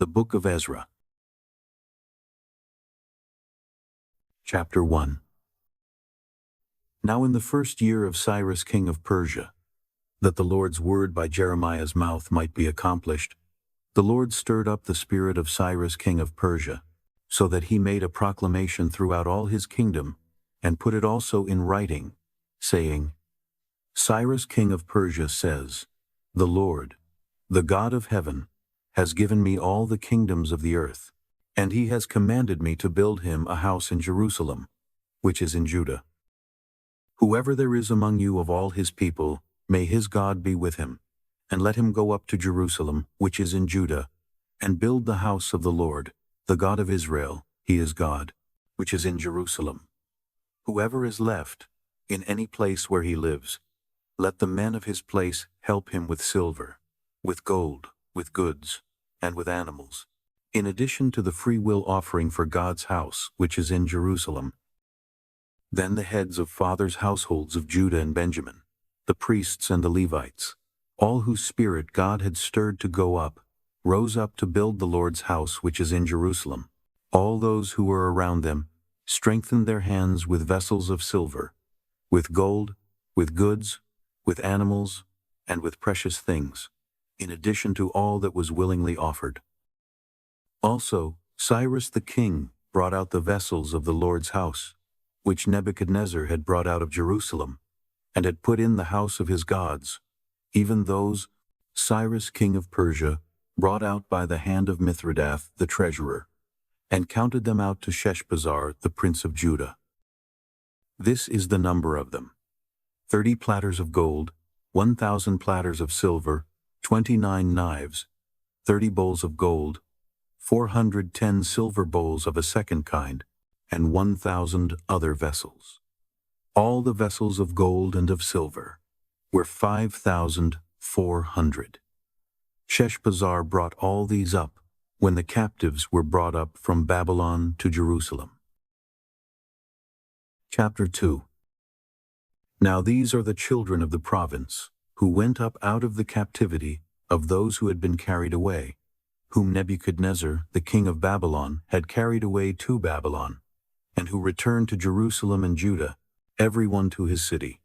The Book of Ezra. Chapter 1. Now in the first year of Cyrus king of Persia, that the Lord's word by Jeremiah's mouth might be accomplished, the Lord stirred up the spirit of Cyrus king of Persia, so that he made a proclamation throughout all his kingdom, and put it also in writing, saying, Cyrus king of Persia says, The Lord, the God of heaven, has given me all the kingdoms of the earth, and he has commanded me to build him a house in Jerusalem, which is in Judah. Whoever there is among you of all his people, may his God be with him, and let him go up to Jerusalem, which is in Judah, and build the house of the Lord, the God of Israel, he is God, which is in Jerusalem. Whoever is left, in any place where he lives, let the men of his place help him with silver, with gold, with goods, and with animals, in addition to the free will offering for God's house, which is in Jerusalem. Then the heads of fathers' households of Judah and Benjamin, the priests and the Levites, all whose spirit God had stirred to go up, rose up to build the Lord's house which is in Jerusalem. All those who were around them strengthened their hands with vessels of silver, with gold, with goods, with animals, and with precious things, in addition to all that was willingly offered. Also, Cyrus the king brought out the vessels of the Lord's house, which Nebuchadnezzar had brought out of Jerusalem, and had put in the house of his gods, even those Cyrus king of Persia brought out by the hand of Mithridath the treasurer, and counted them out to Sheshbazzar the prince of Judah. This is the number of them: 30 platters of gold, 1,000 platters of silver, 29 knives, 30 bowls of gold, 410 silver bowls of a second kind, and 1,000 other vessels. All the vessels of gold and of silver were 5,400. Sheshbazzar brought all these up when the captives were brought up from Babylon to Jerusalem. Chapter 2. Now these are the children of the province, who went up out of the captivity of those who had been carried away, whom Nebuchadnezzar, the king of Babylon, had carried away to Babylon, and who returned to Jerusalem and Judah, every one to his city,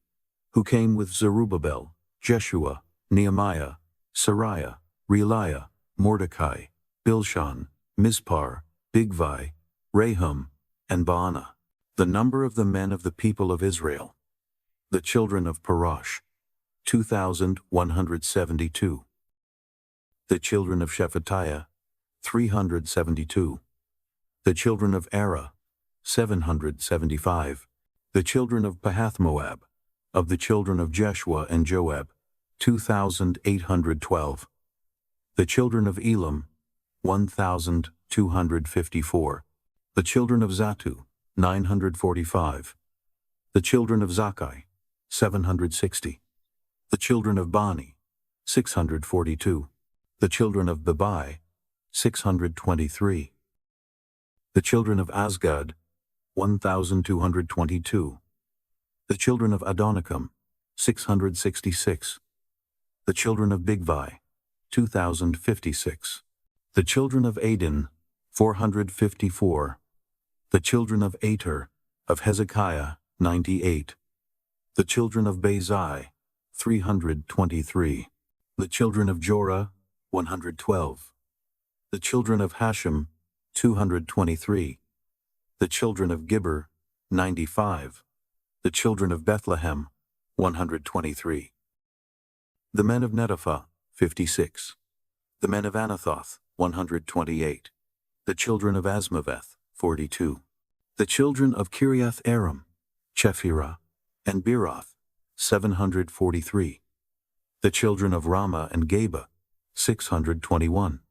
who came with Zerubbabel, Jeshua, Nehemiah, Sariah, Realiah, Mordecai, Bilshan, Mispar, Bigvai, Rehum, and Baanah. The number of the men of the people of Israel, the children of Parosh, 2,172. The children of Shephatiah, 372. The children of Era, 775. The children of Pahath-Moab, of the children of Jeshua and Joab, 2,812. The children of Elam, 1,254. The children of Zattu, 945. The children of Zakkai, 760. The children of Bani, 642. The children of Bebai, 623. The children of Azgad, 1,222. The children of Adonikam, 666. The children of Bigvai, 2,056. The children of Adin, 454. The children of Ater, of Hezekiah, 98. The children of Bezai, 323. The children of Jorah, 112. The children of Hashem, 223. The children of Gibber, 95. The children of Bethlehem, 123. The men of Netopha, 56. The men of Anathoth, 128. The children of Asmaveth, 42. The children of Kiriath Aram, Chephirah, and Beeroth, 743. The children of Ramah and Geba, 621.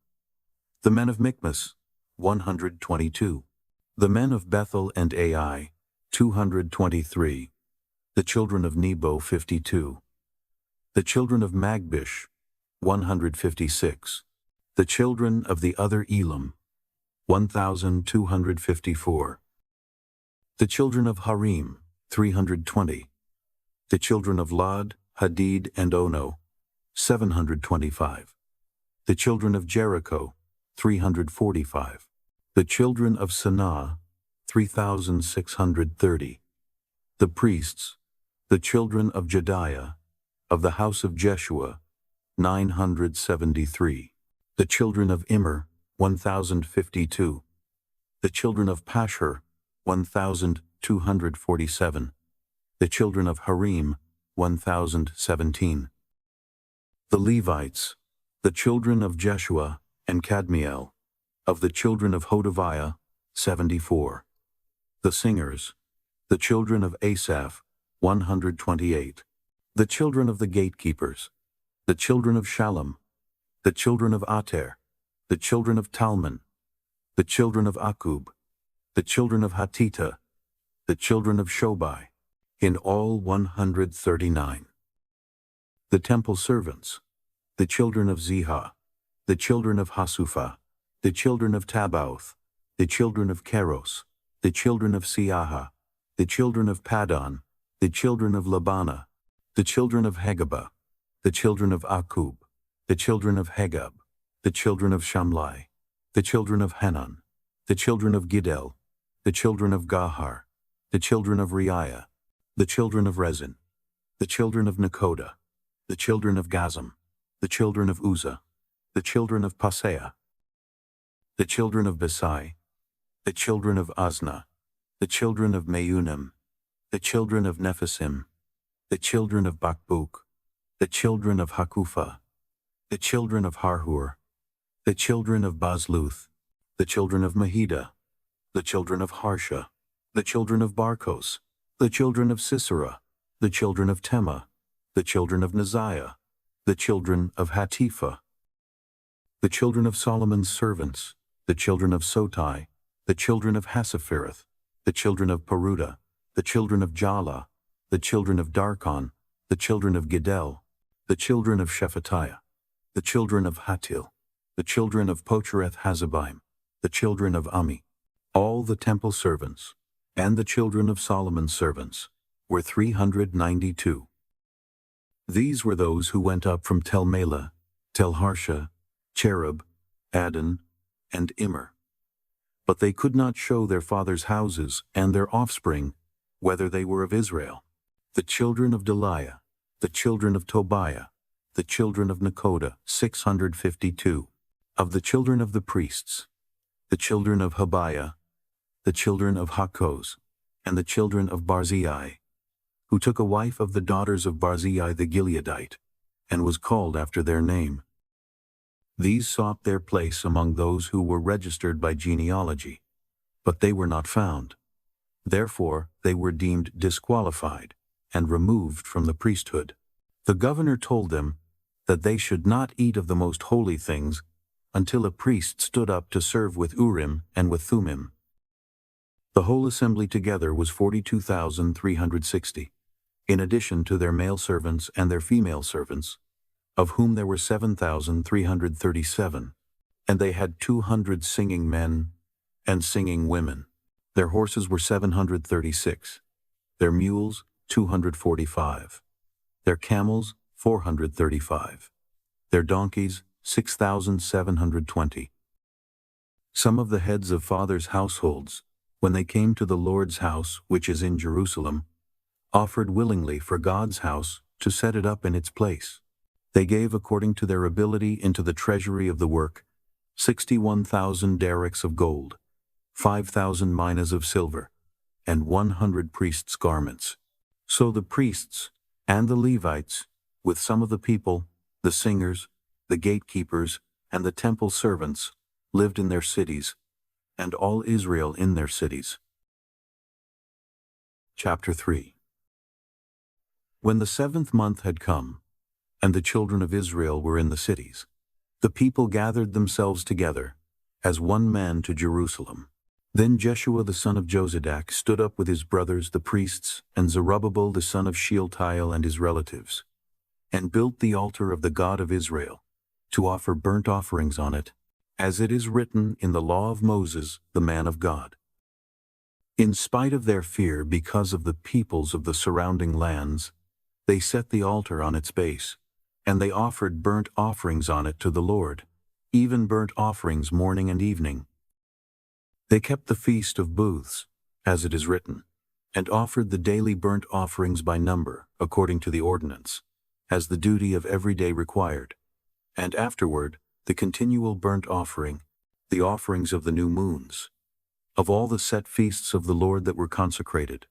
The men of Michmas, 122. The men of Bethel and Ai, 223. The children of Nebo, 52. The children of Magbish, 156. The children of the other Elam, 1,254. The children of Harim, 320. The children of Lod, Hadid, and Ono, 725. The children of Jericho, 345. The children of Sanaa, 3,630. The priests, the children of Jediah, of the house of Jeshua, 973. The children of Immer, 1,052. The children of Pashur, 1,247. The children of Harim, 1,017. The Levites, the children of Jeshua and Kadmiel, of the children of Hodaviah, 74. The singers, the children of Asaph, 128. The children of the gatekeepers, the children of Shallum, the children of Ater, the children of Talmon, the children of Akub, the children of Hatita, the children of Shobai, in all 139. The temple servants, the children of Ziha, the children of Hasupha, the children of Tabauth, the children of Keros, the children of Siaha, the children of Padon, the children of Labana, the children of Hagaba, the children of Akub, the children of Hagab, the children of Shamlai, the children of Hanan, the children of Gidel, the children of Gahar, the children of Reiah, the children of Rezin, the children of Nekoda, the children of Gazam, the children of Uzzah, the children of Paseah, the children of Besai, the children of Asna, the children of Meunim, the children of Nephisim, the children of Bakbuk, the children of Hakupha, the children of Harhur, the children of Bazluth, the children of Mahida, the children of Harsha, the children of Barkos, the children of Sisera, the children of Tema, the children of Neziah, the children of Hatipha, the children of Solomon's servants, the children of Sotai, the children of Hassaphereth, the children of Peruda, the children of Jala, the children of Darkon, the children of Gidel, the children of Shephatiah, the children of Hatil, the children of Pochereth Hazzabaim, the children of Ami, all the temple servants, and the children of Solomon's servants, were 392. These were those who went up from Tel Mela, Tel Harsha, Cherub, Adon, and Immer. But they could not show their fathers' houses and their offspring, whether they were of Israel. The children of Deliah, the children of Tobiah, the children of Nekoda, 652. Of the children of the priests, the children of Habiah, the children of Hakkoz, and the children of Barzillai, who took a wife of the daughters of Barzillai the Gileadite, and was called after their name. These sought their place among those who were registered by genealogy, but they were not found. Therefore they were deemed disqualified and removed from the priesthood. The governor told them that they should not eat of the most holy things until a priest stood up to serve with Urim and with Thummim. The whole assembly together was 42,360, in addition to their male servants and their female servants, of whom there were 7,337, and they had 200 singing men and singing women. Their horses were 736, their mules 245, their camels 435, their donkeys 6,720. Some of the heads of fathers' households, when they came to the Lord's house which is in Jerusalem, offered willingly for God's house to set it up in its place. They gave according to their ability into the treasury of the work 61,000 derricks of gold, 5,000 minas of silver, and 100 priests' garments. So the priests and the Levites, with some of the people, the singers, the gatekeepers, and the temple servants, lived in their cities, and all Israel in their cities. Chapter 3. When the 7th month had come, and the children of Israel were in the cities, the people gathered themselves together, as one man to Jerusalem. Then Jeshua the son of Jozadak stood up with his brothers the priests, and Zerubbabel the son of Shealtiel and his relatives, and built the altar of the God of Israel, to offer burnt offerings on it, as it is written in the law of Moses, the man of God. In spite of their fear because of the peoples of the surrounding lands, they set the altar on its base, and they offered burnt offerings on it to the Lord, even burnt offerings morning and evening. They kept the feast of booths, as it is written, and offered the daily burnt offerings by number, according to the ordinance, as the duty of every day required, and afterward the continual burnt offering, the offerings of the new moons, of all the set feasts of the Lord that were consecrated,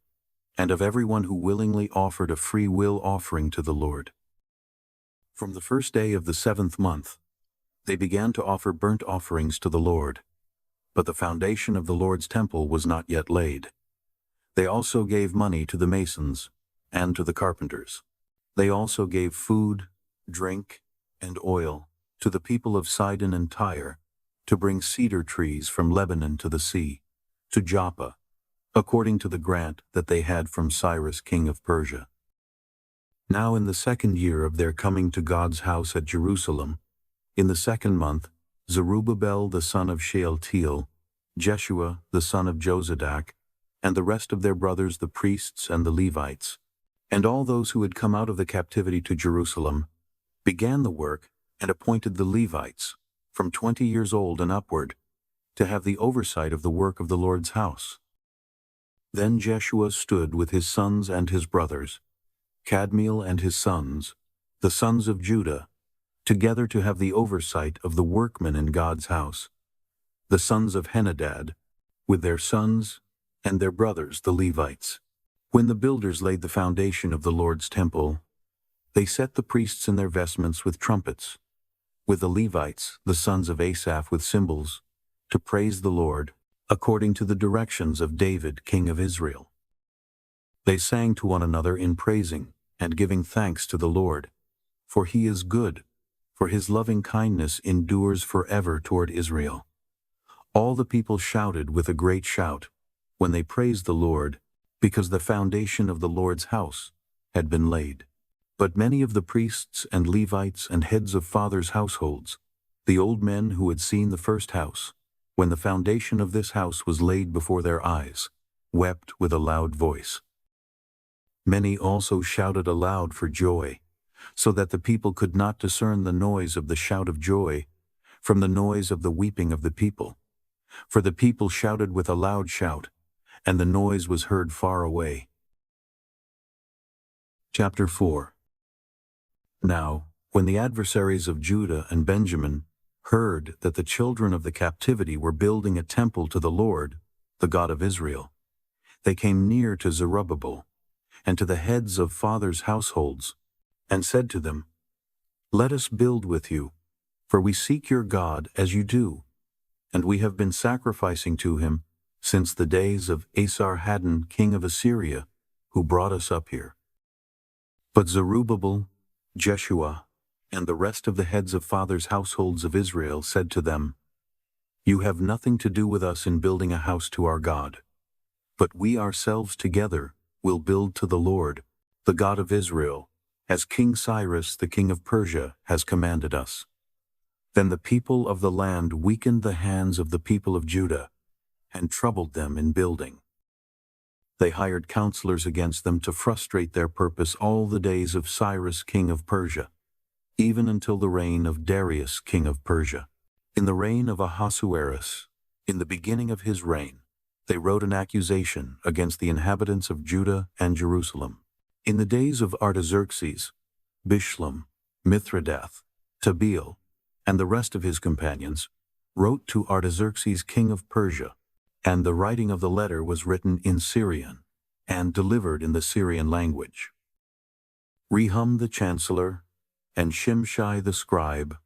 and of everyone who willingly offered a free will offering to the Lord. From the first day of the 7th month, they began to offer burnt offerings to the Lord, but the foundation of the Lord's temple was not yet laid. They also gave money to the masons and to the carpenters. They also gave food, drink, and oil to the people of Sidon and Tyre, to bring cedar trees from Lebanon to the sea, to Joppa, according to the grant that they had from Cyrus king of Persia. Now in the 2nd year of their coming to God's house at Jerusalem, in the 2nd month, Zerubbabel the son of Shealtiel, Jeshua the son of Jozadak, and the rest of their brothers the priests and the Levites, and all those who had come out of the captivity to Jerusalem, began the work and appointed the Levites, from 20 years old and upward, to have the oversight of the work of the Lord's house. Then Jeshua stood with his sons and his brothers, Kadmiel and his sons, the sons of Judah, together to have the oversight of the workmen in God's house, the sons of Henadad, with their sons and their brothers the Levites. When the builders laid the foundation of the Lord's temple, they set the priests in their vestments with trumpets, with the Levites, the sons of Asaph, with cymbals, to praise the Lord, according to the directions of David king of Israel. They sang to one another in praising and giving thanks to the Lord, for he is good, for his loving kindness endures forever toward Israel. All the people shouted with a great shout when they praised the Lord, because the foundation of the Lord's house had been laid. But many of the priests and Levites and heads of fathers' households, the old men who had seen the first house, when the foundation of this house was laid before their eyes, wept with a loud voice. Many also shouted aloud for joy, so that the people could not discern the noise of the shout of joy from the noise of the weeping of the people. For the people shouted with a loud shout, and the noise was heard far away. Chapter 4. Now, when the adversaries of Judah and Benjamin heard that the children of the captivity were building a temple to the Lord, the God of Israel, they came near to Zerubbabel and to the heads of fathers' households, and said to them, "Let us build with you, for we seek your God as you do, and we have been sacrificing to him since the days of Esarhaddon king of Assyria, who brought us up here." But Zerubbabel, Jeshua, and the rest of the heads of fathers' households of Israel said to them, "You have nothing to do with us in building a house to our God, but we ourselves together will build to the Lord, the God of Israel, as King Cyrus the king of Persia has commanded us." Then the people of the land weakened the hands of the people of Judah, and troubled them in building. They hired counselors against them to frustrate their purpose all the days of Cyrus king of Persia, even until the reign of Darius king of Persia. In the reign of Ahasuerus, in the beginning of his reign, they wrote an accusation against the inhabitants of Judah and Jerusalem. In the days of Artaxerxes, Bishlam, Mithridath, Tabeel, and the rest of his companions wrote to Artaxerxes king of Persia, and the writing of the letter was written in Syrian and delivered in the Syrian language. Rehum the chancellor and Shimshai the scribe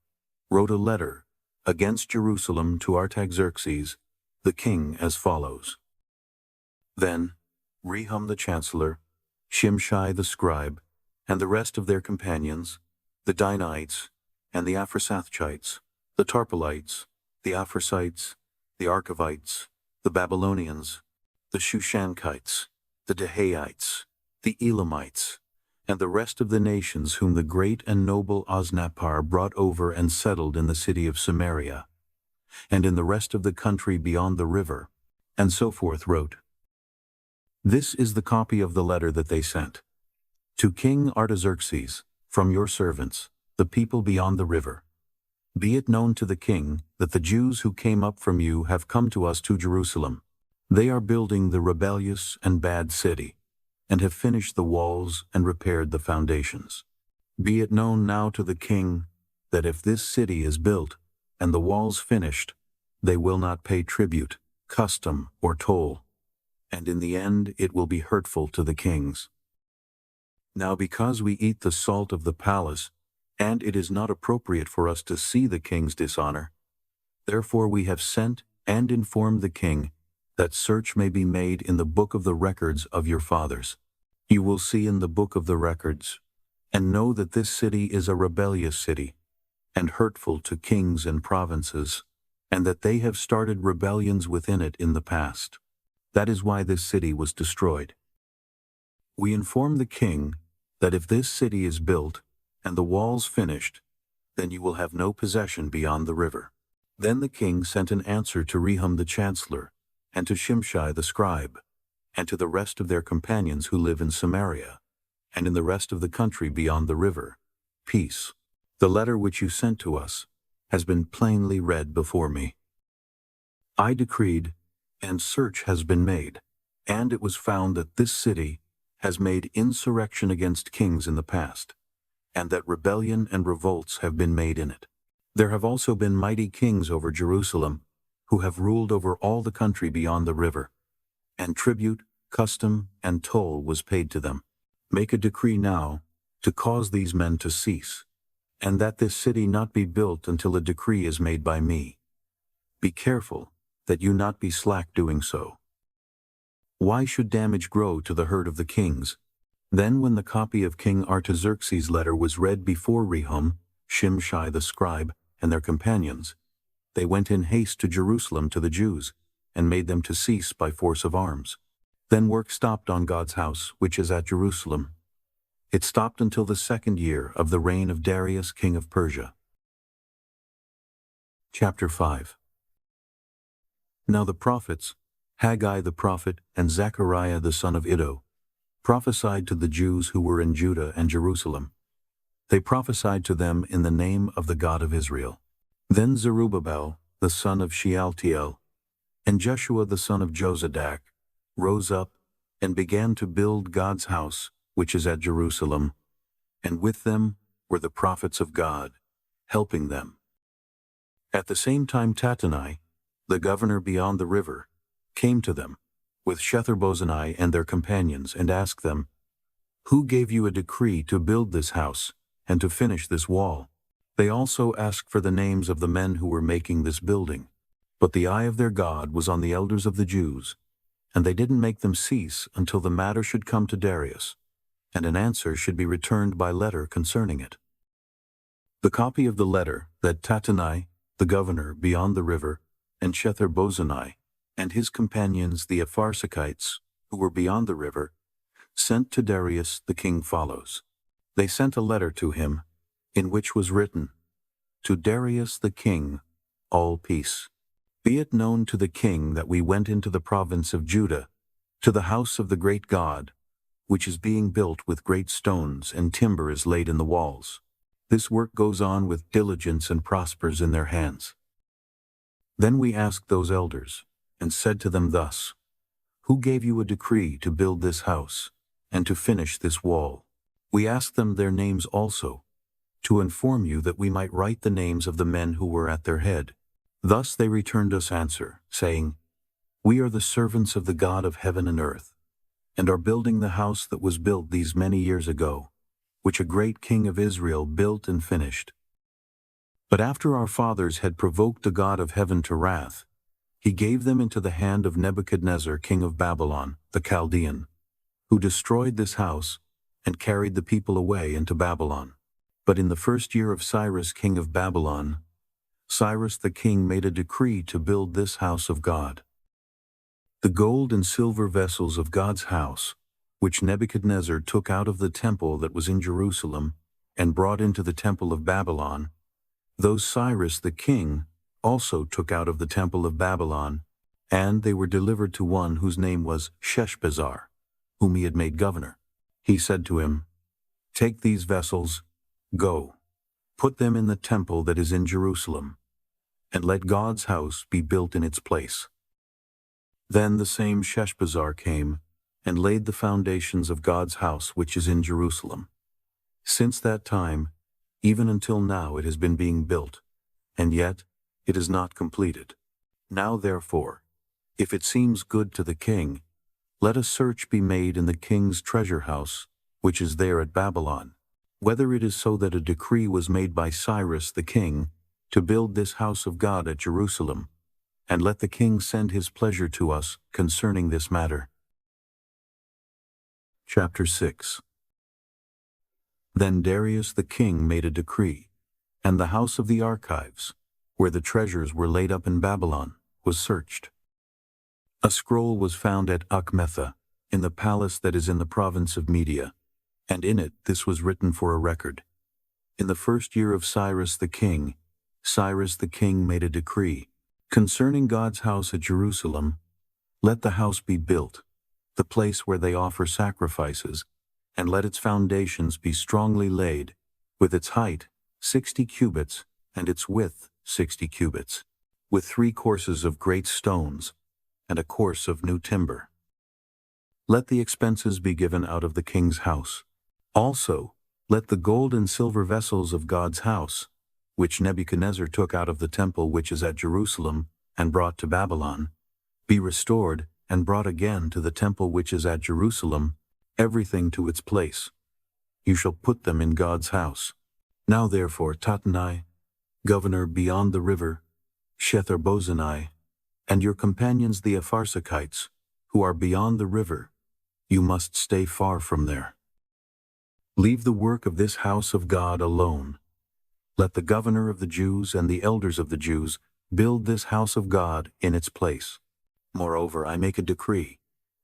wrote a letter against Jerusalem to Artaxerxes the king as follows. Then Rehum the chancellor, Shimshai the scribe, and the rest of their companions, the Danites and the Aphrasathites, the Tarpolites, the Aphrasites, the Archavites, the Babylonians, the Shushankites, the Dahaites, the Elamites, and the rest of the nations whom the great and noble Osnappar brought over and settled in the city of Samaria, and in the rest of the country beyond the river, and so forth wrote. This is the copy of the letter that they sent. To King Artaxerxes, from your servants, the people beyond the river. Be it known to the king that the Jews who came up from you have come to us to Jerusalem. They are building the rebellious and bad city, and have finished the walls and repaired the foundations. Be it known now to the king that if this city is built and the walls finished, they will not pay tribute, custom, or toll, and in the end it will be hurtful to the kings. Now because we eat the salt of the palace, and it is not appropriate for us to see the king's dishonor, therefore we have sent and informed the king that search may be made in the book of the records of your fathers. You will see in the book of the records, and know that this city is a rebellious city, and hurtful to kings and provinces, and that they have started rebellions within it in the past. That is why this city was destroyed. We inform the king that if this city is built and the walls finished, then you will have no possession beyond the river. Then the king sent an answer to Rehum the chancellor, and to Shimshai the scribe, and to the rest of their companions who live in Samaria, and in the rest of the country beyond the river. Peace. The letter which you sent to us has been plainly read before me. I decreed, and search has been made, and it was found that this city has made insurrection against kings in the past, and that rebellion and revolts have been made in it. There have also been mighty kings over Jerusalem, who have ruled over all the country beyond the river, and tribute, custom, and toll was paid to them. Make a decree now to cause these men to cease, and that this city not be built until a decree is made by me. Be careful that you not be slack doing so. Why should damage grow to the hurt of the kings? Then when the copy of King Artaxerxes' letter was read before Rehum, Shimshai the scribe, and their companions, they went in haste to Jerusalem to the Jews, and made them to cease by force of arms. Then work stopped on God's house, which is at Jerusalem. It stopped until the 2nd year of the reign of Darius king of Persia. Chapter 5. Now the prophets, Haggai the prophet and Zechariah the son of Iddo, prophesied to the Jews who were in Judah and Jerusalem. They prophesied to them in the name of the God of Israel. Then Zerubbabel, the son of Shealtiel, and Jeshua the son of Jozadak, rose up and began to build God's house, which is at Jerusalem, and with them were the prophets of God, helping them. At the same time Tattenai, the governor beyond the river, came to them, with Shethar-bozenai and their companions, and asked them, Who gave you a decree to build this house, and to finish this wall? They also asked for the names of the men who were making this building. But the eye of their God was on the elders of the Jews, and they didn't make them cease until the matter should come to Darius, and an answer should be returned by letter concerning it. The copy of the letter that Tattenai, the governor beyond the river, and Shethar-bozenai, and his companions the Apharsachites, who were beyond the river, sent to Darius the king follows. They sent a letter to him, in which was written, To Darius the king, all peace. Be it known to the king that we went into the province of Judah, to the house of the great God, which is being built with great stones, and timber is laid in the walls. This work goes on with diligence and prospers in their hands. Then we asked those elders, and said to them thus, Who gave you a decree to build this house, and to finish this wall? We asked them their names also, to inform you that we might write the names of the men who were at their head. Thus they returned us answer, saying, We are the servants of the God of heaven and earth, and are building the house that was built these many years ago, which a great king of Israel built and finished. But after our fathers had provoked the God of heaven to wrath, he gave them into the hand of Nebuchadnezzar king of Babylon, the Chaldean, who destroyed this house and carried the people away into Babylon. But in the 1st year of Cyrus king of Babylon, Cyrus the king made a decree to build this house of God. The gold and silver vessels of God's house, which Nebuchadnezzar took out of the temple that was in Jerusalem and brought into the temple of Babylon, those Cyrus the king also took out of the temple of Babylon, and they were delivered to one whose name was Sheshbazzar, whom he had made governor. He said to him, Take these vessels, go, Put them in the temple that is in Jerusalem, and let God's house be built in its place. Then the same Sheshbazzar came, and laid the foundations of God's house which is in Jerusalem. Since that time, even until now, it has been being built, and yet it is not completed. Now therefore, if it seems good to the king, let a search be made in the king's treasure house, which is there at Babylon, whether it is so that a decree was made by Cyrus the king to build this house of God at Jerusalem, and let the king send his pleasure to us concerning this matter. Chapter 6. Then Darius the king made a decree, and the house of the archives, where the treasures were laid up in Babylon, was searched. A scroll was found at Achmetha, in the palace that is in the province of Media, and in it this was written for a record. In the first year of Cyrus the king made a decree, concerning God's house at Jerusalem, let the house be built, the place where they offer sacrifices, and let its foundations be strongly laid, with its height 60 cubits, and its width 60 cubits, with 3 courses of great stones, and a course of new timber. Let the expenses be given out of the king's house. Also, let the gold and silver vessels of God's house, which Nebuchadnezzar took out of the temple which is at Jerusalem, and brought to Babylon, be restored and brought again to the temple which is at Jerusalem, everything to its place. You shall put them in God's house. Now therefore, Tattenai, governor beyond the river, Shethar-bozenai, and your companions the Apharsachites, who are beyond the river, you must stay far from there. Leave the work of this house of God alone. Let the governor of the Jews and the elders of the Jews build this house of God in its place. Moreover, I make a decree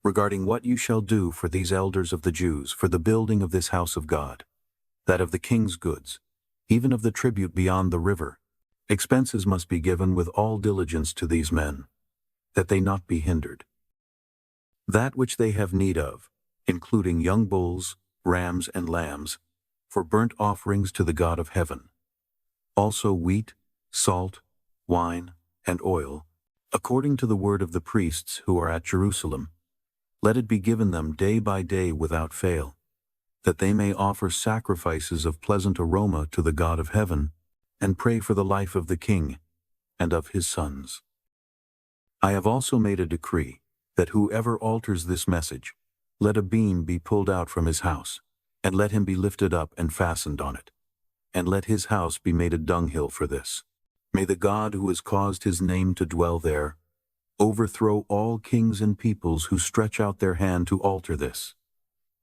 regarding what you shall do for these elders of the Jews for the building of this house of God, that of the king's goods, even of the tribute beyond the river, expenses must be given with all diligence to these men, that they not be hindered. That which they have need of, including young bulls, rams, and lambs, for burnt offerings to the God of heaven. Also wheat, salt, wine, and oil, according to the word of the priests who are at Jerusalem. Let it be given them day by day without fail, that they may offer sacrifices of pleasant aroma to the God of heaven, and pray for the life of the king and of his sons. I have also made a decree that whoever alters this message, let a beam be pulled out from his house, and let him be lifted up and fastened on it, and let his house be made a dunghill for this. May the God who has caused his name to dwell there overthrow all kings and peoples who stretch out their hand to alter this,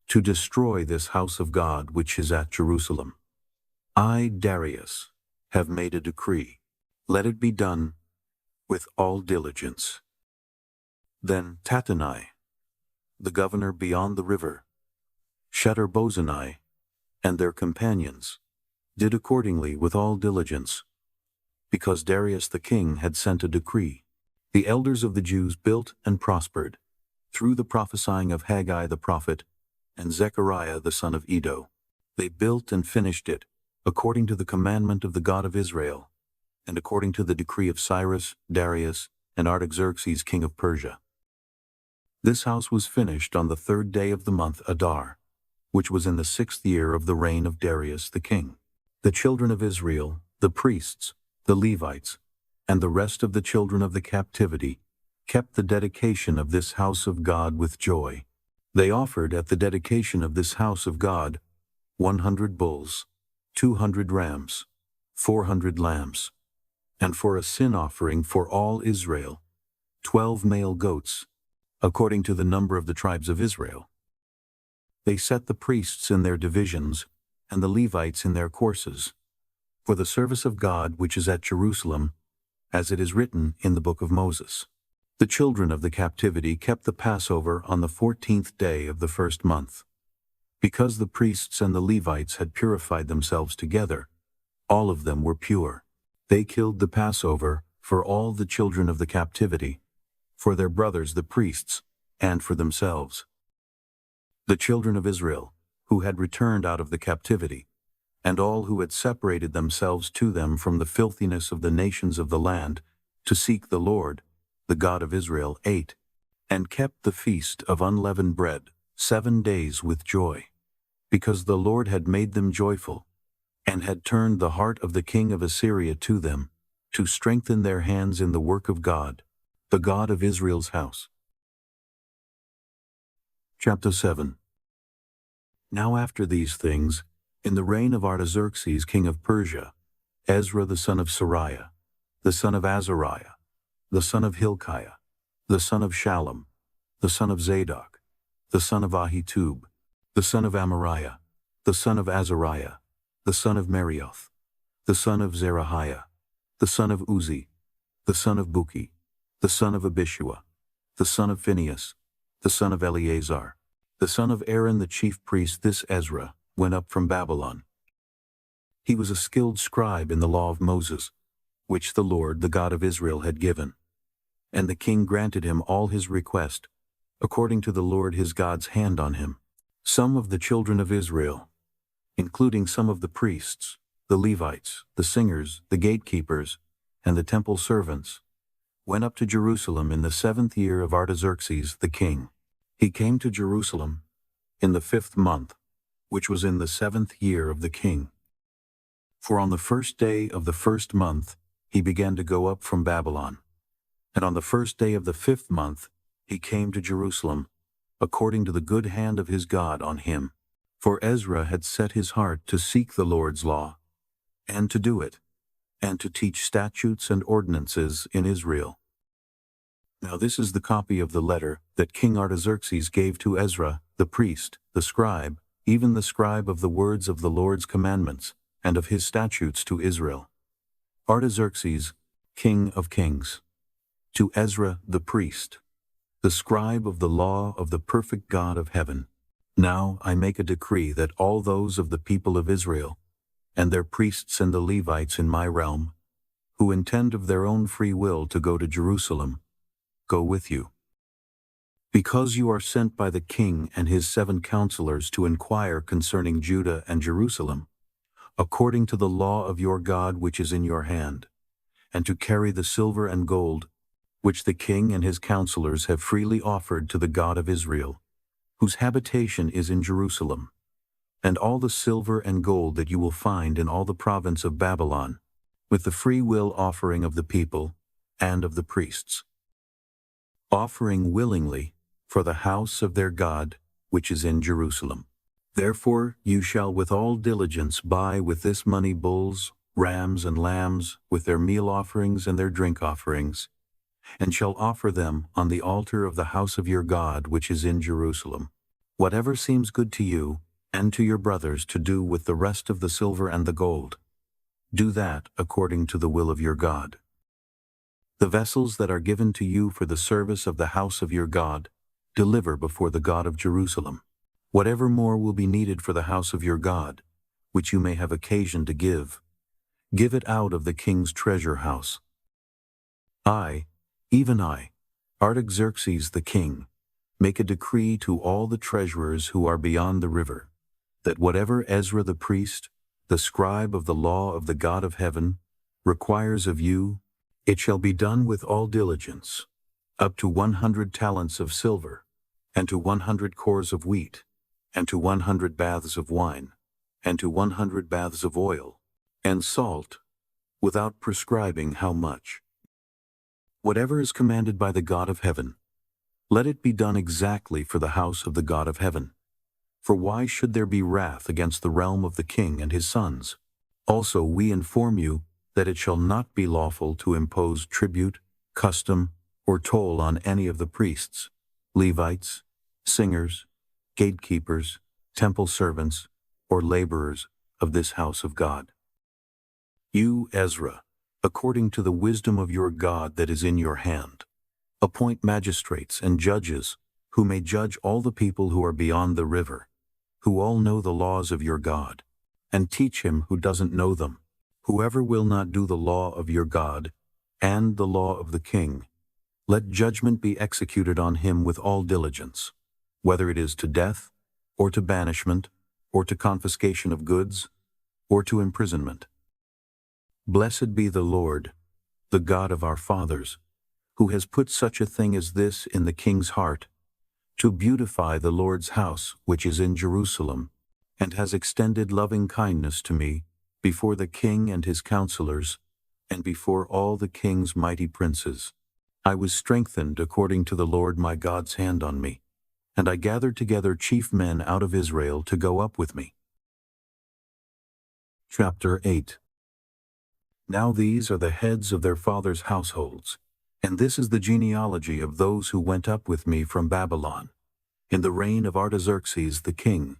to destroy this house of God which is at Jerusalem. I, Darius, have made a decree. Let it be done with all diligence. Then Tattenai, the governor beyond the river, Shethar-bozenai, and their companions, did accordingly with all diligence, because Darius the king had sent a decree. The elders of the Jews built and prospered, through the prophesying of Haggai the prophet and Zechariah the son of Iddo. They built and finished it, according to the commandment of the God of Israel, and according to the decree of Cyrus, Darius, and Artaxerxes king of Persia. This house was finished on the 3rd day of the month Adar, which was in the 6th year of the reign of Darius the king. The children of Israel, the priests, the Levites, and the rest of the children of the captivity kept the dedication of this house of God with joy. They offered at the dedication of this house of God 100 bulls, 200 rams, 400 lambs, and for a sin offering for all Israel, 12 male goats, according to the number of the tribes of Israel. They set the priests in their divisions, and the Levites in their courses, for the service of God which is at Jerusalem, as it is written in the book of Moses. The children of the captivity kept the Passover on the 14th day of the 1st month. Because the priests and the Levites had purified themselves together, all of them were pure. They killed the Passover for all the children of the captivity, for their brothers the priests, and for themselves. The children of Israel, who had returned out of the captivity, and all who had separated themselves to them from the filthiness of the nations of the land, to seek the Lord, the God of Israel, ate, and kept the feast of unleavened bread 7 days with joy, because the Lord had made them joyful, and had turned the heart of the king of Assyria to them, to strengthen their hands in the work of God, the God of Israel's house. Chapter 7. Now after these things, in the reign of Artaxerxes king of Persia, Ezra the son of Sariah, the son of Azariah, the son of Hilkiah, the son of Shallum, the son of Zadok, the son of Ahitub, the son of Amariah, the son of Azariah, the son of Merioth, the son of Zerahiah, the son of Uzzi, the son of Buki, the son of Abishua, the son of Phinehas, the son of Eleazar, the son of Aaron the chief priest, this Ezra, went up from Babylon. He was a skilled scribe in the law of Moses, which the Lord, the God of Israel, had given. And the king granted him all his request, according to the Lord his God's hand on him. Some of the children of Israel, including some of the priests, the Levites, the singers, the gatekeepers, and the temple servants, went up to Jerusalem in the 7th year of Artaxerxes the king. He came to Jerusalem in the 5th month, which was in the 7th year of the king. For on the 1st day of the 1st month he began to go up from Babylon, and on the 1st day of the 5th month he came to Jerusalem, according to the good hand of his God on him. For Ezra had set his heart to seek the Lord's law, and to do it, and to teach statutes and ordinances in Israel. Now this is the copy of the letter that King Artaxerxes gave to Ezra, the priest, the scribe, even the scribe of the words of the Lord's commandments, and of his statutes to Israel. Artaxerxes, King of Kings. To Ezra the priest, the scribe of the law of the perfect God of heaven. Now I make a decree that all those of the people of Israel, and their priests and the Levites in my realm, who intend of their own free will to go to Jerusalem, go with you. Because you are sent by the king and his 7 counselors to inquire concerning Judah and Jerusalem, according to the law of your God which is in your hand, and to carry the silver and gold, which the king and his counselors have freely offered to the God of Israel, whose habitation is in Jerusalem, and all the silver and gold that you will find in all the province of Babylon, with the free will offering of the people and of the priests, offering willingly for the house of their God, which is in Jerusalem. Therefore you shall with all diligence buy with this money bulls, rams, and lambs, with their meal offerings and their drink offerings, and shall offer them on the altar of the house of your God which is in Jerusalem. Whatever seems good to you and to your brothers to do with the rest of the silver and the gold, do that according to the will of your God. The vessels that are given to you for the service of the house of your God, deliver before the God of Jerusalem. Whatever more will be needed for the house of your God, which you may have occasion to give it out of the king's treasure house. I, even I, Artaxerxes the king, make a decree to all the treasurers who are beyond the river, that whatever Ezra the priest, the scribe of the law of the God of heaven, requires of you, it shall be done with all diligence, up to 100 talents of silver, and to 100 cores of wheat, and to 100 baths of wine, and to 100 baths of oil, and salt, without prescribing how much. Whatever is commanded by the God of heaven, let it be done exactly for the house of the God of heaven. For why should there be wrath against the realm of the king and his sons? Also we inform you that it shall not be lawful to impose tribute, custom, or toll on any of the priests, Levites, singers, gatekeepers, temple servants, or laborers of this house of God. You, Ezra, according to the wisdom of your God that is in your hand, appoint magistrates and judges who may judge all the people who are beyond the river, who all know the laws of your God, and teach him who doesn't know them. Whoever will not do the law of your God and the law of the king, let judgment be executed on him with all diligence, whether it is to death, or to banishment, or to confiscation of goods, or to imprisonment. Blessed be the Lord, the God of our fathers, who has put such a thing as this in the king's heart, to beautify the Lord's house which is in Jerusalem, and has extended loving kindness to me before the king and his counselors, and before all the king's mighty princes. I was strengthened according to the Lord my God's hand on me, and I gathered together chief men out of Israel to go up with me. Chapter 8. Now these are the heads of their fathers' households, and this is the genealogy of those who went up with me from Babylon, in the reign of Artaxerxes the king,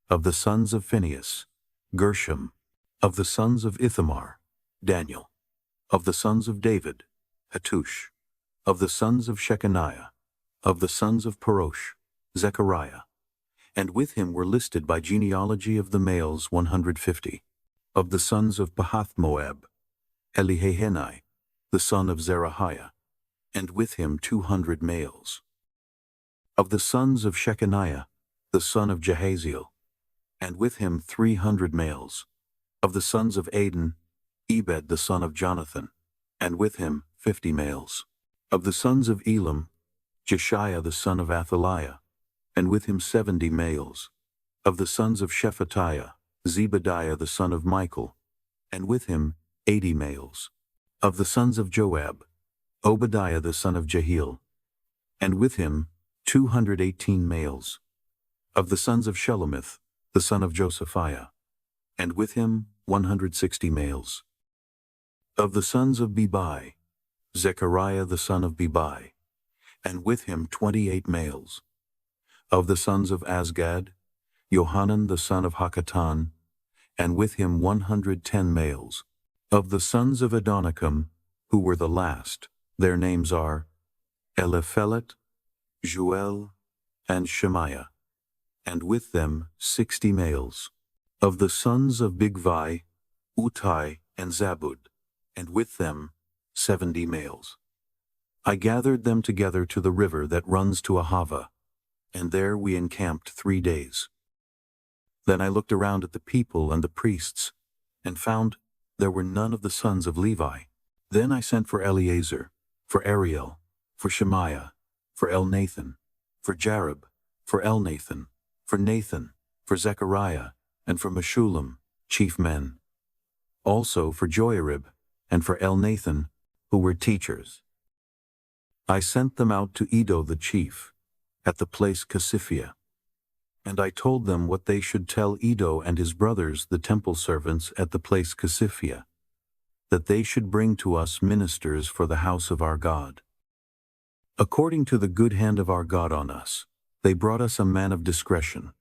of the sons of Phinehas, Gershom, of the sons of Ithamar, Daniel, of the sons of David, Hattush, of the sons of Shechaniah, of the sons of Parosh, Zechariah, and with him were listed by genealogy of the males 150, of the sons of Pahath-Moab, Elihahenai, the son of Zerahiah, and with him 200 males. Of the sons of Shechaniah, the son of Jahaziel, and with him 300 males. Of the sons of Adin, Ebed the son of Jonathan, and with him 50 males. Of the sons of Elam, Jeshiah the son of Athaliah, and with him 70 males. Of the sons of Shephatiah, Zebadiah the son of Michael, and with him 80 males. Of the sons of Joab, Obadiah the son of Jehiel, and with him 218 males. Of the sons of Shelomith, the son of Josephiah, and with him 160 males. Of the sons of Bebai, Zechariah the son of Bebai, and with him 28 males. Of the sons of Azgad, Johanan the son of Hakatan, and with him 110 males. Of the sons of Adonikam, who were the last, their names are Eliphelet, Juel, and Shemaiah, and with them 60 males. Of the sons of Bigvai, Uttai, and Zabud, and with them 70 males. I gathered them together to the river that runs to Ahava, and there we encamped 3 days. Then I looked around at the people and the priests, and found there were none of the sons of Levi. Then I sent for Eleazar, for Ariel, for Shemaiah, for Elnathan, for Jarib, for Elnathan, for Nathan, for Zechariah, and for Meshullam, chief men. Also for Joiarib, and for Elnathan, who were teachers. I sent them out to Iddo the chief, at the place Casiphia. And I told them what they should tell Iddo and his brothers, the temple servants, at the place Casiphia, that they should bring to us ministers for the house of our God. According to the good hand of our God on us, they brought us a man of discretion,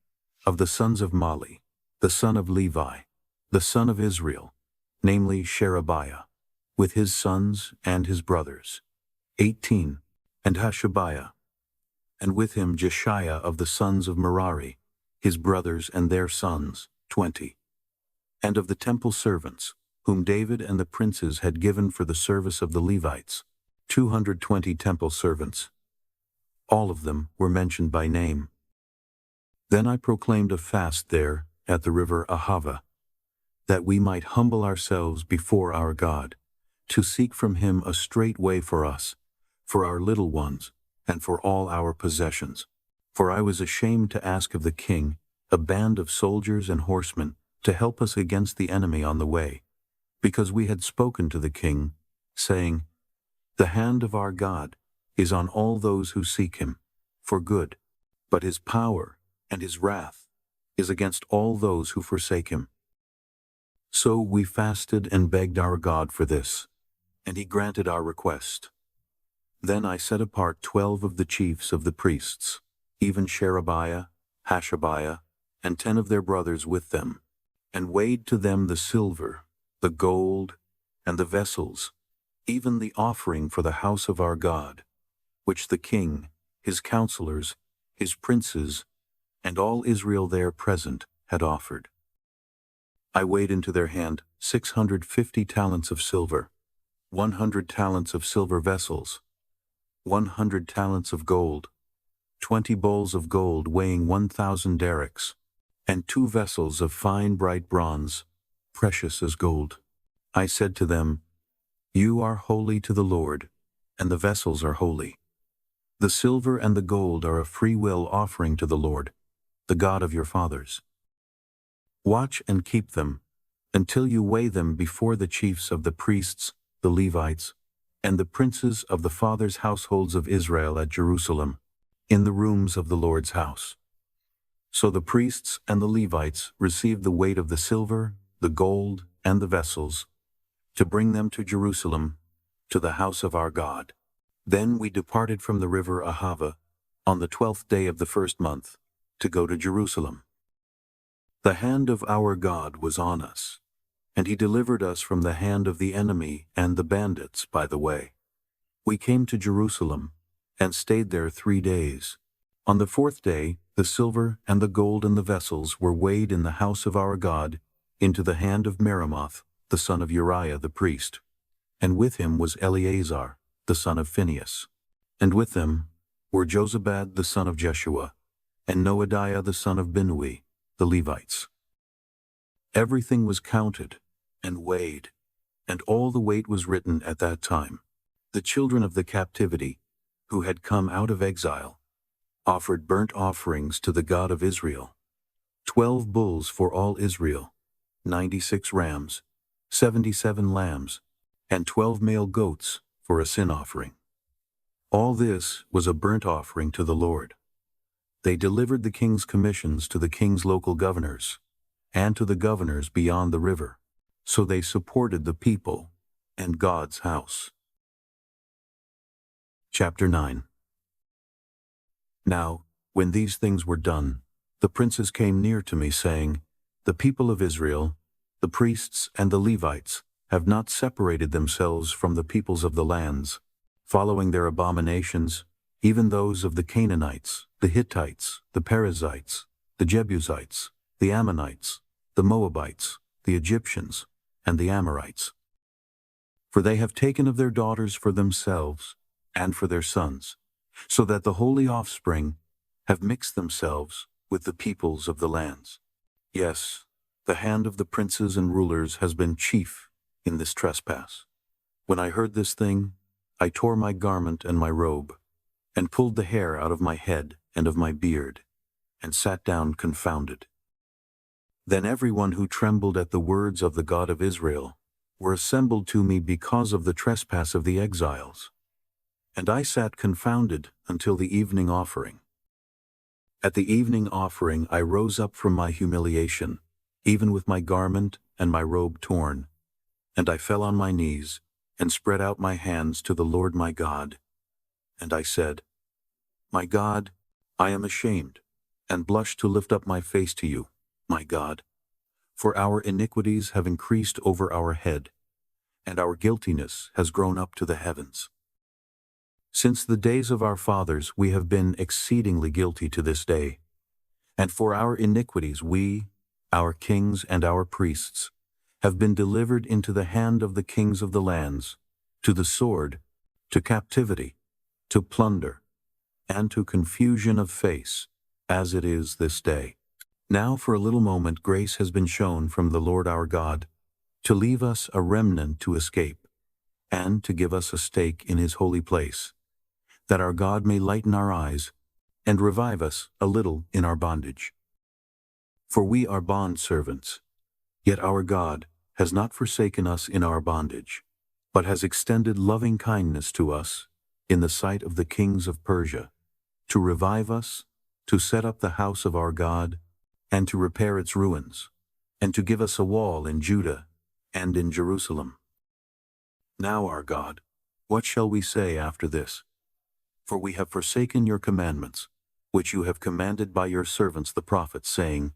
of the sons of Mali, the son of Levi, the son of Israel, namely Sherebiah, with his sons and his brothers, 18, and Hashabiah, and with him Jeshiah of the sons of Merari, his brothers and their sons, 20. And of the temple servants, whom David and the princes had given for the service of the Levites, 220 temple servants. All of them were mentioned by name. Then I proclaimed a fast there at the river Ahava, that we might humble ourselves before our God, to seek from him a straight way for us, for our little ones, and for all our possessions. For I was ashamed to ask of the king a band of soldiers and horsemen to help us against the enemy on the way, because we had spoken to the king, saying, The hand of our God is on all those who seek him, for good, but his power and his wrath is against all those who forsake him. So we fasted and begged our God for this, and he granted our request. Then I set apart 12 of the chiefs of the priests, even Sherebiah, Hashabiah, and 10 of their brothers with them, and weighed to them the silver, the gold, and the vessels, even the offering for the house of our God, which the king, his counselors, his princes, and all Israel there present had offered. I weighed into their hand 650 talents of silver, 100 talents of silver vessels, 100 talents of gold, 20 bowls of gold weighing 1,000 derricks, and 2 vessels of fine bright bronze, precious as gold. I said to them, You are holy to the Lord, and the vessels are holy. The silver and the gold are a free-will offering to the Lord, the God of your fathers. Watch and keep them, until you weigh them before the chiefs of the priests, the Levites, and the princes of the fathers' households of Israel at Jerusalem, in the rooms of the Lord's house. So the priests and the Levites received the weight of the silver, the gold, and the vessels, to bring them to Jerusalem, to the house of our God. Then we departed from the river Ahava, on the 12th day of the first month, to go to Jerusalem. The hand of our God was on us, and he delivered us from the hand of the enemy and the bandits by the way. We came to Jerusalem, and stayed there 3 days. On the 4th day, the silver and the gold and the vessels were weighed in the house of our God into the hand of Meremoth, the son of Uriah the priest. And with him was Eleazar, the son of Phinehas. And with them were Jozabad the son of Jeshua, and Noadiah the son of Binnui, the Levites. Everything was counted and weighed, and all the weight was written at that time. The children of the captivity, who had come out of exile, offered burnt offerings to the God of Israel, 12 bulls for all Israel, 96 rams, 77 lambs, and 12 male goats for a sin offering. All this was a burnt offering to the Lord. They delivered the king's commissions to the king's local governors, and to the governors beyond the river, so they supported the people and God's house. Chapter 9. Now, when these things were done, the princes came near to me, saying, The people of Israel, the priests and the Levites, have not separated themselves from the peoples of the lands, following their abominations, even those of the Canaanites, the Hittites, the Perizzites, the Jebusites, the Ammonites, the Moabites, the Egyptians, and the Amorites. For they have taken of their daughters for themselves and for their sons, so that the holy offspring have mixed themselves with the peoples of the lands. Yes, the hand of the princes and rulers has been chief in this trespass. When I heard this thing, I tore my garment and my robe, and pulled the hair out of my head and of my beard, and sat down confounded. Then everyone who trembled at the words of the God of Israel were assembled to me because of the trespass of the exiles. And I sat confounded until the evening offering. At the evening offering I rose up from my humiliation, even with my garment and my robe torn, and I fell on my knees, and spread out my hands to the Lord my God. And I said, My God, I am ashamed, and blush to lift up my face to you, my God. For our iniquities have increased over our head, and our guiltiness has grown up to the heavens. Since the days of our fathers we have been exceedingly guilty to this day, and for our iniquities we, our kings and our priests, have been delivered into the hand of the kings of the lands, to the sword, to captivity, to plunder, and to confusion of face, as it is this day. Now for a little moment grace has been shown from the Lord our God, to leave us a remnant to escape, and to give us a stake in his holy place, that our God may lighten our eyes, and revive us a little in our bondage. For we are bondservants, yet our God has not forsaken us in our bondage, but has extended loving kindness to us in the sight of the kings of Persia, to revive us, to set up the house of our God, and to repair its ruins, and to give us a wall in Judah and in Jerusalem. Now, our God, what shall we say after this? For we have forsaken your commandments, which you have commanded by your servants the prophets, saying,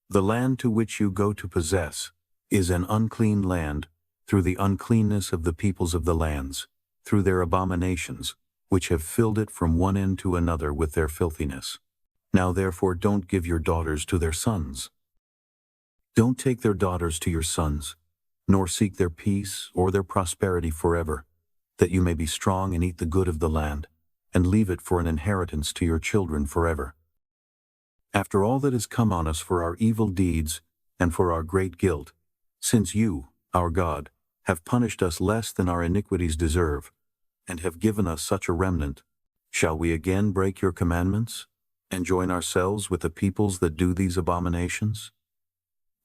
The land to which you go to possess is an unclean land, through the uncleanness of the peoples of the lands, through their abominations, which have filled it from one end to another with their filthiness. Now therefore don't give your daughters to their sons. Don't take their daughters to your sons, nor seek their peace or their prosperity forever, that you may be strong and eat the good of the land, and leave it for an inheritance to your children forever. After all that has come on us for our evil deeds and for our great guilt, Since you, our God, have punished us less than our iniquities deserve, and have given us such a remnant, shall we again break your commandments, and join ourselves with the peoples that do these abominations?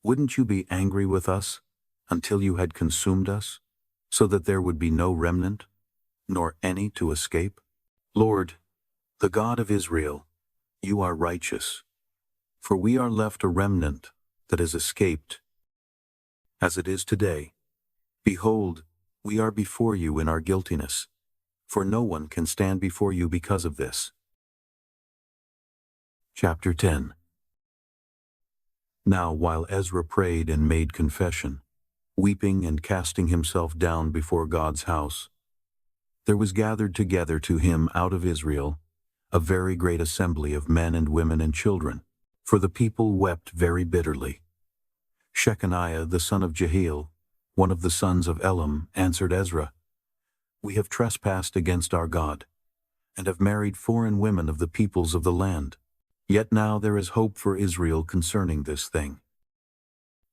Wouldn't you be angry with us until you had consumed us, so that there would be no remnant, nor any to escape? Lord, the God of Israel, you are righteous, for we are left a remnant that has escaped. As it is today, behold, we are before you in our guiltiness, for no one can stand before you because of this. Chapter 10. Now while Ezra prayed and made confession, weeping and casting himself down before God's house, there was gathered together to him out of Israel a very great assembly of men and women and children, for the people wept very bitterly. Shechaniah the son of Jehiel, one of the sons of Elam, answered Ezra, "We have trespassed against our God, and have married foreign women of the peoples of the land. Yet now there is hope for Israel concerning this thing.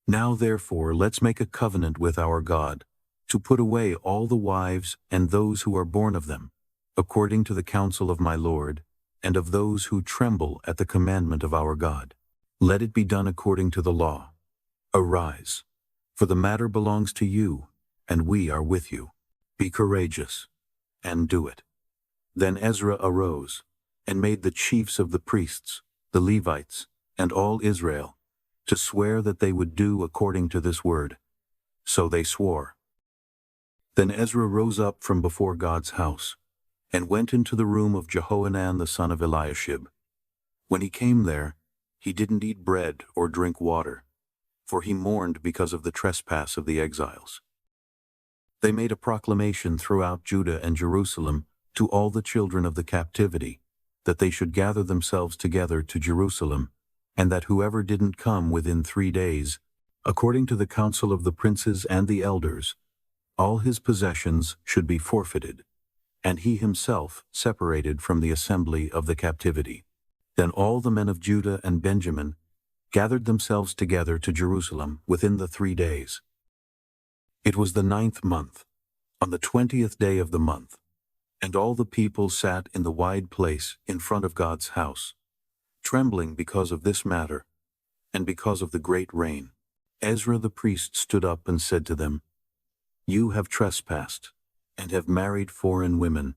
Now therefore let's make a covenant with our God, to put away all the wives and those who are born of them, according to the counsel of my Lord, and of those who tremble at the commandment of our God. Let it be done according to the law. Arise, for the matter belongs to you, and we are with you. Be courageous, and do it." Then Ezra arose, and made the chiefs of the priests, the Levites, and all Israel, to swear that they would do according to this word. So they swore. Then Ezra rose up from before God's house, and went into the room of Jehohanan the son of Eliashib. When he came there, he didn't eat bread or drink water, for he mourned because of the trespass of the exiles. They made a proclamation throughout Judah and Jerusalem to all the children of the captivity, that they should gather themselves together to Jerusalem, and that whoever didn't come within 3 days, according to the counsel of the princes and the elders, all his possessions should be forfeited, and he himself separated from the assembly of the captivity. Then all the men of Judah and Benjamin gathered themselves together to Jerusalem within the 3 days. It was the 9th month, on the 20th day of the month, and all the people sat in the wide place in front of God's house, trembling because of this matter, and because of the great rain. Ezra the priest stood up and said to them, "You have trespassed, and have married foreign women,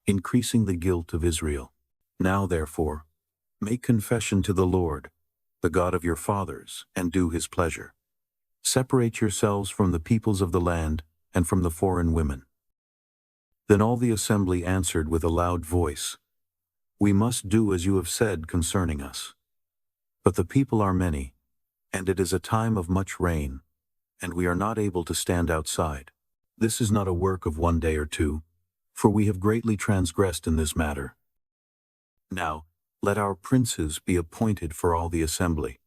increasing the guilt of Israel. Now therefore, make confession to the Lord, the God of your fathers, and do his pleasure. Separate yourselves from the peoples of the land and from the foreign women." Then all the assembly answered with a loud voice, "We must do as you have said concerning us. But the people are many, and it is a time of much rain, and we are not able to stand outside. This is not a work of 1 day or 2, for we have greatly transgressed in this matter. Now, let our princes be appointed for all the assembly,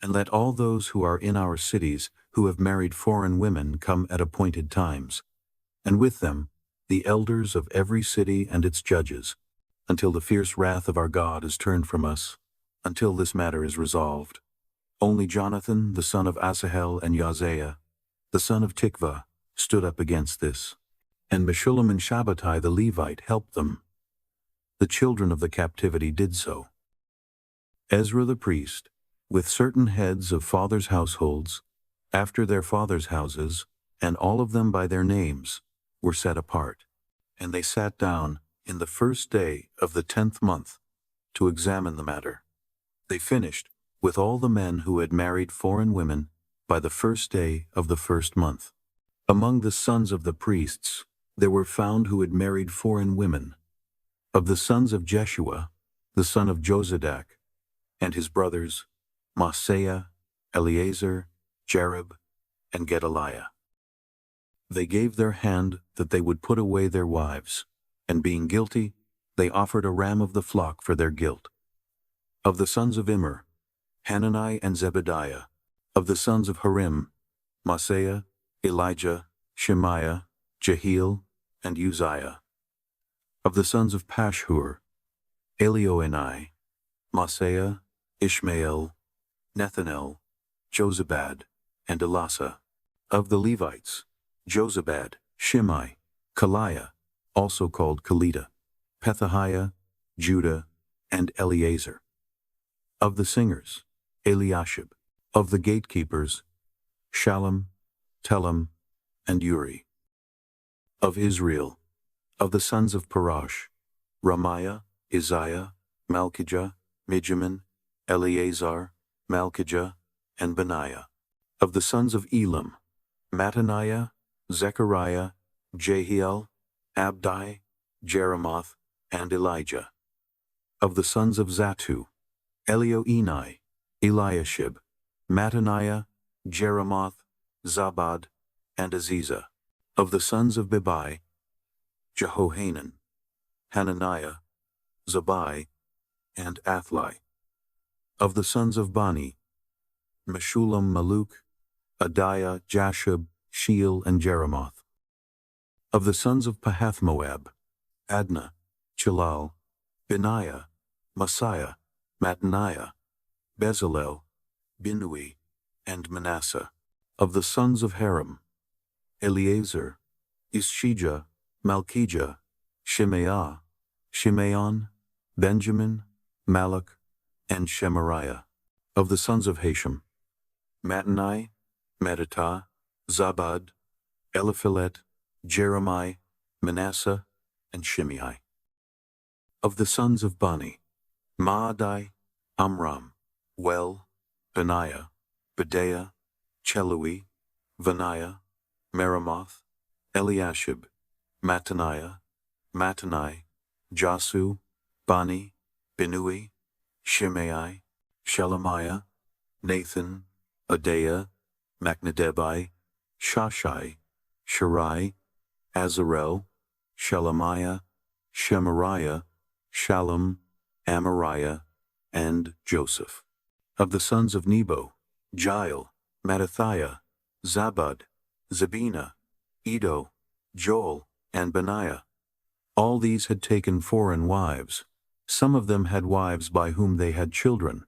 and let all those who are in our cities who have married foreign women come at appointed times, and with them the elders of every city and its judges, until the fierce wrath of our God is turned from us, until this matter is resolved." Only Jonathan, the son of Asahel, and Yaziah, the son of Tikvah, stood up against this, and Meshullam and Shabbatai the Levite helped them. The children of the captivity did so. Ezra the priest, with certain heads of fathers' households, after their fathers' houses, and all of them by their names, were set apart, and they sat down in the 1st day of the 10th month to examine the matter. They finished with all the men who had married foreign women by the 1st day of the 1st month. Among the sons of the priests there were found who had married foreign women. Of the sons of Jeshua, the son of Jozadak, and his brothers, Maaseiah, Eleazar, Jarib, and Gedaliah. They gave their hand that they would put away their wives, and being guilty, they offered a ram of the flock for their guilt. Of the sons of Immer, Hanani and Zebediah. Of the sons of Harim, Maaseiah, Elijah, Shemaiah, Jehiel, and Uzziah. Of the sons of Pashhur, Elioenai, Maaseiah, Ishmael, Nethanel, Jozabad, and Elasa. Of the Levites, Jozabad, Shimei, Kaliah, also called Kelita, Pethahiah, Judah, and Eleazar. Of the singers, Eliashib. Of the gatekeepers, Shallum, Telem, and Uri. Of Israel, of the sons of Parash, Ramiah, Isaiah, Malchijah, Mijamin, Eleazar, Malchijah, and Benaiah. Of the sons of Elam, Mattaniah, Zechariah, Jehiel, Abdi, Jeremoth, and Elijah. Of the sons of Zatu, Elioenai, Eliashib, Mattaniah, Jeremoth, Zabad, and Aziza. Of the sons of Bebai, Jehohanan, Hananiah, Zabai, and Athli. Of the sons of Bani, Meshullam, Maluk, Adiah, Jashub, Sheel, and Jeremoth. Of the sons of Pahath-Moab, Adnah, Chalal, Benaiah, Messiah, Mattaniah, Bezalel, Binui, and Manasseh. Of the sons of Haram, Eleazar, Ishijah, Malchijah, Shemaiah, Shimeon, Benjamin, Malach, and Shemariah. Of the sons of Hashem, Mattenai, Medatah, Zabad, Eliphelet, Jeremiah, Manasseh, and Shimei. Of the sons of Bani, Maadai, Amram, Well, Benaiah, Bedaiah, Chelui, Vaniah, Meremoth, Eliashib, Mattaniah, Mattanai, Jasu, Bani, Binui, Shimei, Shelemiah, Nathan, Adaiah, Macnadebai, Shashai, Shirai, Azarel, Shelemiah, Shemariah, Shallum, Amariah, and Joseph. Of the sons of Nebo, Jael, Mattathiah, Zabad, Zabina, Edo, Joel, and Benaiah. All these had taken foreign wives. Some of them had wives by whom they had children,